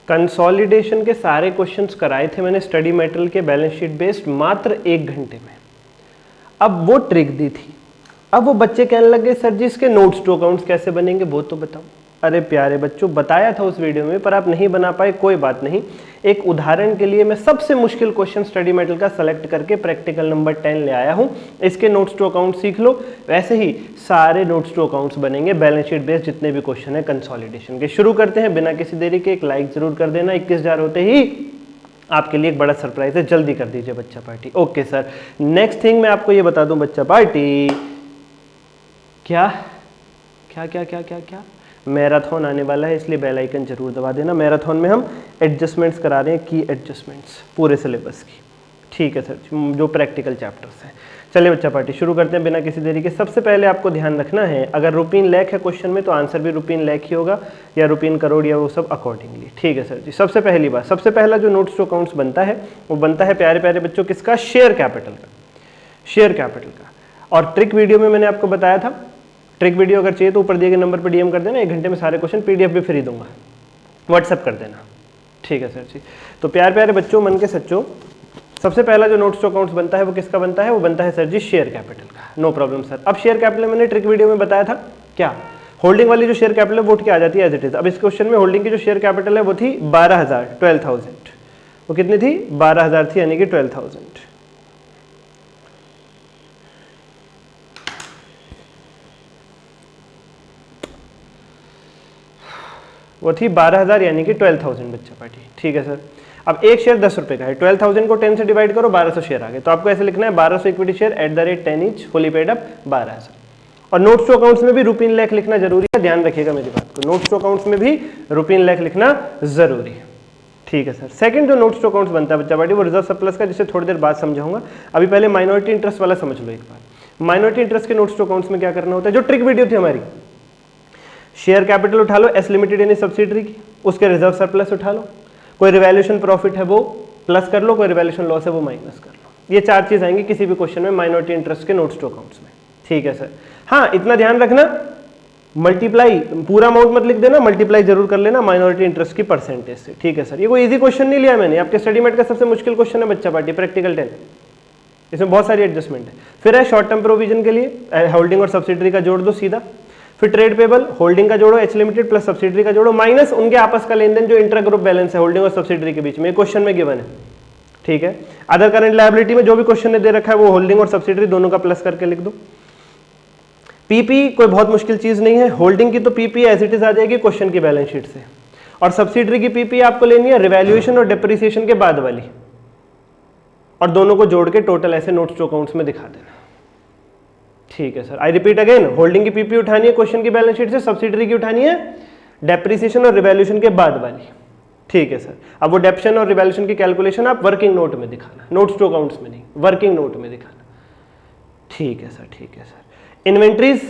Consolidation के सारे questions कराए थे मैंने स्टडी मटेरियल के बैलेंस शीट बेस्ड मात्र 1 घंटे में। अब वो ट्रिक दी थी, अब वो बच्चे कहने लगे सर जी इसके नोट्स टू अकाउंट्स कैसे बनेंगे वो तो बताओ। अरे प्यारे बच्चों, बताया था उस वीडियो में पर आप नहीं बना पाए, कोई बात नहीं। एक उदाहरण के लिए मैं सबसे मुश्किल क्वेश्चन स्टडी मटेरियल का सेलेक्ट करके प्रैक्टिकल नंबर 10 ले आया हूं। इसके नोट्स टू अकाउंट सीख लो, वैसे ही सारे नोट्स टू अकाउंट्स बनेंगे बैलेंस शीट बेस्ड जितने भी क्वेश्चन है कंसोलिडेशन के। शुरू करते हैं बिना किसी देरी के। एक लाइक जरूर कर देना, 21,000 होते ही आपके लिए एक बड़ा सरप्राइज है, जल्दी कर दीजिए बच्चा party. Okay sir, next thing मैं आपको ये बता दूं बच्चा पार्टी, क्या क्या क्या क्या क्या क्या मैराथन आने वाला है, इसलिए बेल आइकन जरूर दबा देना। मैराथन में हम एडजस्टमेंट्स करा रहे हैं, की एडजस्टमेंट्स पूरे सिलेबस की, ठीक है सर, जो प्रैक्टिकल चैप्टर्स हैं। चलिए बच्चा पार्टी शुरू करते हैं बिना किसी देरी के। सबसे पहले आपको ध्यान रखना है, अगर रुपीन लाख है क्वेश्चन में तो आंसर भी रुपीन लाख ही होगा, या रुपीन करोड़, या वो सब अकॉर्डिंगली, ठीक है सर जी। सबसे पहली बात, सबसे पहला जो नोट्स टू अकाउंट्स बनता है वो बनता है प्यारे प्यारे बच्चों किसका, शेयर कैपिटल का, शेयर कैपिटल का। और ट्रिक वीडियो में मैंने आपको बताया था, ट्रिक वीडियो अगर चाहिए तो ऊपर दिए गए नंबर पर डीएम कर देना, 1 घंटे में सारे क्वेश्चन पीडीएफ भी फ्री दूंगा, व्हाट्सएप कर देना, ठीक है सर जी। तो प्यारे प्यारे बच्चों, मन के सच्चों, सबसे पहला जो नोट्स टू अकाउंट्स बनता है वो किसका बनता है, वो बनता है सर जी शेयर कैपिटल का। No problem sir. अब शेयर कैपिटल मैंने ट्रिक वीडियो में बताया था क्या, होल्डिंग वाली जो शेयर कैपिटल है वो उठ के आ जाती है एज इट इज। अब इस क्वेश्चन में होल्डिंग की जो शेयर कैपिटल है वो थी 12,000 वो कितनी थी, 12,000 थी, यानी कि 12,000। वो थी 12,000 यानी कि 12,000 बच्चा पार्टी, ठीक है सर। अब एक शेयर 10 रुपए का है, 12,000 को 10 से डिवाइड करो, 1200 शेयर आ गए। तो आपको ऐसे लिखना है 1200 equity share @10 each fully paid up 12,000। और नोट्स टू अकाउंट्स में भी रुपीन लाख लिखना जरूरी है, ध्यान रखिएगा मेरी बात को, नोट्स टू अकाउंट्स में भी रुपीन लाख लिखना जरूरी है, ठीक है सर। सेकंड जो नोट्स टू अकाउंट्स बनता है बच्चा पार्टी वो रिजर्व सरप्लस का, जिसे थोड़ी देर बाद समझाऊंगा। अभी पहले माइनॉरिटी इंटरेस्ट वाला समझ लो एक बार। माइनॉरिटी इंटरेस्ट के नोट्स टू अकाउंट्स में क्या करना होता है, जो ट्रिक वीडियो थी हमारी, शेयर कैपिटल उठा लो एस लिमिटेड यानी सब्सिडरी की, उसके रिजर्व सरप्लस उठा लो, कोई रिवैल्यूएशन प्रॉफिट है वो प्लस कर लो, कोई रिवैल्यूएशन लॉस है वो माइनस कर लो। ये 4 चीज आएंगी किसी भी क्वेश्चन में माइनॉरिटी इंटरेस्ट के नोट्स टू अकाउंट्स में, ठीक है सर। हाँ, इतना ध्यान रखना, मल्टीप्लाई पूरा अमाउंट मत लिख देना, मल्टीप्लाई जरूर कर लेना माइनॉरिटी इंटरेस्ट की परसेंटेज से, ठीक है सर। ये कोई इजी क्वेश्चन नहीं लिया मैंने, आपके स्टडी मेट का सबसे मुश्किल क्वेश्चन है बच्चा पार्टी, प्रैक्टिकल 10। इसमें बहुत सारी एडजस्टमेंट है। फिर है शॉर्ट टर्म प्रोविजन के लिए होल्डिंग और सब्सिडरी का जोड़ दो सीधा, फिर ट्रेड पेबल होल्डिंग का जोड़ो एच लिमिटेड प्लस सब्सिडरी का जोड़ो, माइनस उनके आपस का लेन देन जो इंट्रा ग्रुप बैलेंस है होल्डिंग और सब्सिडरी के बीच में, क्वेश्चन में गिवन है, ठीक है। अदर करंट लायबिलिटी में जो भी क्वेश्चन ने दे रखा है वो होल्डिंग और सब्सिडरी दोनों का प्लस करके लिख दो। पीपी कोई बहुत मुश्किल चीज नहीं है, होल्डिंग की तो पीपी एज इट इज आ जाएगी क्वेश्चन की बैलेंस शीट से, और सब्सिडरी की पीपी आपको लेनी है रिवैल्यूएशन और डिप्रिसिएशन के बाद वाली, और दोनों को जोड़ के टोटल ऐसे नोट्स टू अकाउंट्स में दिखा देना, ठीक है sir. I repeat again, holding की पीपी उठानी है क्वेश्चन की बैलेंस शीट से, सब्सिडरी की उठानी है डेप्रिसिएशन और रिवैल्यूएशन के बाद वाली, ठीक है सर। अब वो डेप्शन और रिवैल्यूएशन की कैलकुलेशन आप वर्किंग नोट में दिखाना, नोट्स टू अकाउंट्स में नहीं, वर्किंग नोट में दिखाना, ठीक है सर, ठीक है सर। इन्वेंट्रीज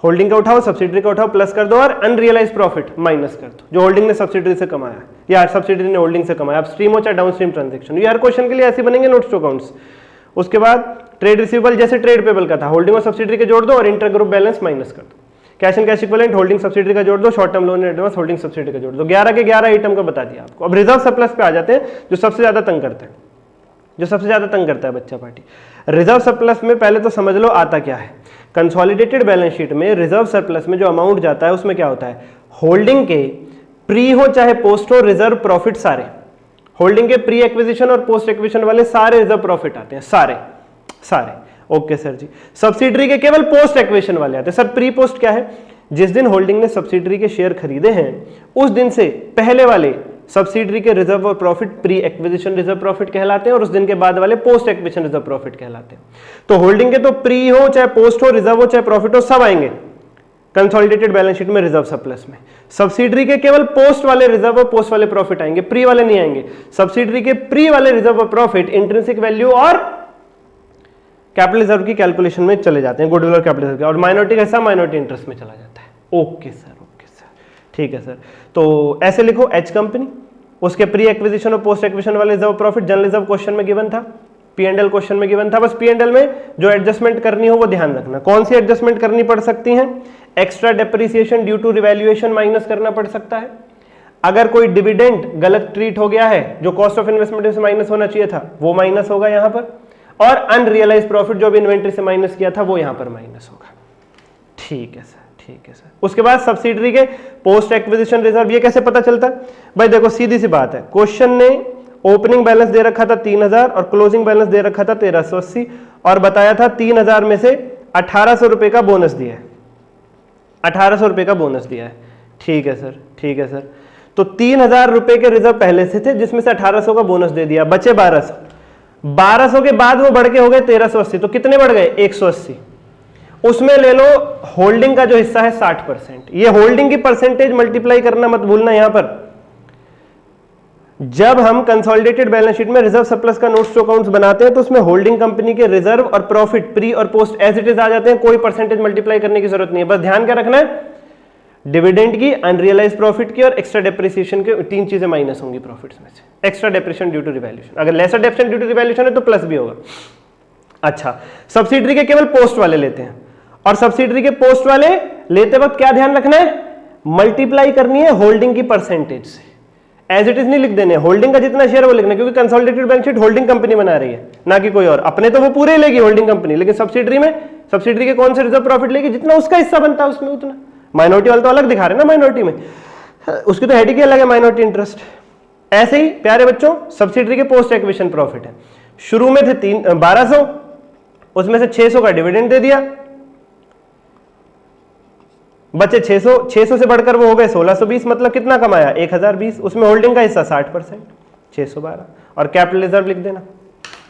होल्डिंग का उठाओ सब्सिडरी का उठाओ प्लस कर दो, और अनरियलाइज प्रॉफिट माइनस कर दो, जो होल्डिंग ने सब्सिडरी से कमाया या सब्सिडरी ने होल्डिंग से कमाया, अपस्ट्रीम हो चाहे डाउनस्ट्रीम ट्रांजैक्शन, ये हर क्वेश्चन के लिए ऐसे बनेंगे नोट्स टू अकाउंट्स। उसके बाद ट्रेड रिसीवेबल जैसे ट्रेड पेबल का था, होल्डिंग और सब्सिडरी के जोड़ दो और इंटर ग्रुप बैलेंस माइनस कर दो, cash and cash equivalent holding subsidiary का जोड़ दो, short term loan advance holding subsidiary का जोड़ दो। 11 के 11 आइटम का बता दिया आपको। अब रिजर्व सरप्लस पे आ जाते हैं, जो सबसे ज्यादा तंग करते हैं, जो सबसे ज्यादा तंग करता है बच्चा पार्टी। रिजर्व सरप्लस में पहले तो समझ लो आता क्या है। कंसोलिडेटेड बैलेंस शीट में रिजर्व सरप्लस में जो अमाउंट जाता है उसमें क्या होता है, होल्डिंग के प्री हो चाहे पोस्ट हो रिजर्व प्रॉफिट, सारे होल्डिंग के प्री एक्विजिशन और पोस्ट एक्विजिशन वाले सारे रिजर्व प्रॉफिट आते हैं, सारे सारे, ओके सर जी। सब्सिडरी के केवल पोस्ट एक्विजिशन वाले आते हैं। सर प्री पोस्ट क्या है, जिस दिन होल्डिंग ने सब्सिडरी के शेयर खरीदे हैं उस दिन से पहले वाले सब्सिडरी के रिजर्व और profit pre acquisition reserve profit कहलाते हैं, और उस दिन के बाद वाले पोस्ट एक्विजिशन रिजर्व प्रॉफिट कहलाते हैं। तो होल्डिंग के तो प्री हो चाहे पोस्ट हो, रिजर्व हो चाहे प्रॉफिट हो, सब आएंगे कंसोलिडेटेड बैलेंस शीट में रिजर्व सरप्लस में। सब्सिडरी के केवल पोस्ट वाले रिजर्व और पोस्ट वाले प्रॉफिट आएंगे, प्री वाले नहीं आएंगे। सब्सिडरी के प्री वाले रिजर्व और प्रॉफिट इंट्रिंसिक वैल्यू और कैपिटल रिजर्व की कैलकुलेशन में चले जाते हैं, गुडविल और कैपिटल रिजर्व, और माइनॉरिटी का हिस्सा माइनॉरिटी इंटरेस्ट में चला जाता है। ओके सर, ओके सर, ठीक है सर। तो ऐसे लिखो, एच कंपनी, उसके प्री एक्विजिशन और पोस्ट एक्विजिशन वाले reserve profit general reserve question में गिवन था, P&L क्वेश्चन में गिवन था। बस P&L में जो एडजस्टमेंट करनी हो वो ध्यान रखना। कौन सी एडजस्टमेंट करनी पड़ सकती है, extra depreciation due to revaluation minus करना पड़ सकता है, अगर कोई डिविडेंड गलत ट्रीट हो गया है, जो कॉस्ट ऑफ इन्वेस्टमेंट से माइनस होना चाहिए था वो माइनस होगा यहां पर, और अनरियलाइज प्रॉफिट जो भी इन्वेंट्री से माइनस किया था वो यहां पर माइनस होगा। ठीक है सर, ठीक है सर। उसके बाद सब्सिडरी के पोस्ट एक्विजिशन रिजर्व, ये कैसे पता चलता है भाई? देखो सीधी सी बात है, क्वेश्चन ने ओपनिंग बैलेंस दे रखा था 3000 और क्लोजिंग बैलेंस दे रखा था 1380 और बताया था 3000 में से 1800 रुपए का बोनस दिया है, 1800 रुपए का बोनस दिया है। ठीक है सर, ठीक है सर। तो 3000 रुपए के रिजर्व पहले से थे जिसमें से 1800 का बोनस दे दिया, बचे 1200। 1200 के बाद वो बढ़ के हो गए 1380, तो कितने बढ़ गए? 180। उसमें ले लो होल्डिंग का जो हिस्सा है 60%। ये होल्डिंग की परसेंटेज मल्टीप्लाई करना मत भूलना यहां पर। जब हम कंसोलिडेटेड बैलेंस शीट में रिजर्व सरप्लस का नोट्स टू अकाउंट्स बनाते हैं तो उसमें होल्डिंग कंपनी के रिजर्व और प्रॉफिट प्री और पोस्ट एज इट इज आ जाते हैं, कोई परसेंटेज मल्टीप्लाई करने की जरूरत नहीं है। बस ध्यान क्या रखना है, डिविडेंड की, अनरियलाइज प्रॉफिट की और एक्स्ट्रा डेप्रिसिएशन के, तीन चीजें माइनस होंगी प्रॉफिट्स में से। Extra depreciation due to revaluation, अगर lesser depreciation due to revaluation है तो प्लस भी होगा। अच्छा, सब्सिडरी के केवल पोस्ट वाले लेते हैं, और सब्सिडरी के पोस्ट वाले लेते वक्त क्या ध्यान रखना है? मल्टीप्लाई करनी है होल्डिंग की परसेंटेज से, एज इट इज नहीं लिख देने। होल्डिंग का जितना शेयर वो लिखना, क्योंकि consolidated balance sheet holding company बना रही है ना कि कोई और। अपने तो वो पूरे लेगी होल्डिंग कंपनी, लेकिन सब्सिडरी में सब्सिडरी के कौन से रिजर्व प्रॉफिट लेगी? जितना उसका हिस्सा बनता है उसमें उतना। माइनॉरिटी वाले तो अलग दिखा रहे हैं ना, माइनॉरिटी में उसकी तो हेडिंग अलग है, माइनॉरिटी इंटरेस्ट। ऐसे ही प्यारे बच्चों सब्सिडरी के पोस्ट एक्विजिशन प्रॉफिट है, शुरू में थे 1200, उसमें से 600 का डिविडेंड दे दिया, बचे 600, 600 से बढ़कर वो हो गए 1620, मतलब कितना कमाया? 1020। उसमें होल्डिंग का हिस्सा 60%, 612। और कैपिटल रिजर्व लिख देना,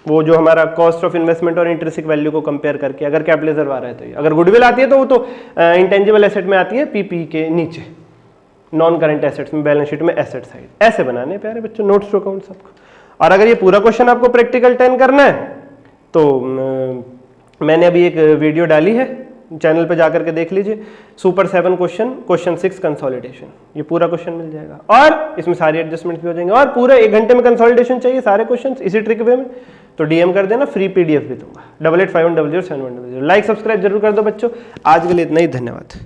वो जो हमारा कॉस्ट ऑफ इन्वेस्टमेंट और इंट्रिंसिक वैल्यू को कंपेयर करके, अगर कैपिटल रिजर्व आ रहा है तो ये। अगर गुडविल आती है तो वो तो इंटेंजिबल एसेट में आती है, पीपी के नीचे, नॉन करंट एसेट्स में, बैलेंस शीट में एसेट साइड। ऐसे बनाने प्यारे बच्चों नोट्स टू अकाउंट सबको। और अगर ये पूरा क्वेश्चन आपको प्रैक्टिकल 10 करना है तो मैंने अभी एक वीडियो डाली है, चैनल पे जाकर के देख लीजिए, सुपर 7 क्वेश्चन, क्वेश्चन 6 कंसोलिडेशन, ये पूरा क्वेश्चन मिल जाएगा और इसमें सारी एडजस्टमेंट भी हो जाएंगे। और पूरे 1 घंटे में कंसोलिडेशन चाहिए सारे क्वेश्चन इसी ट्रिक वे में, तो डीएम कर देना, फ्री पीडीएफ भी दूंगा। 8851007100। लाइक सब्सक्राइब जरूर कर दो बच्चों। आज के लिए इतना ही, धन्यवाद।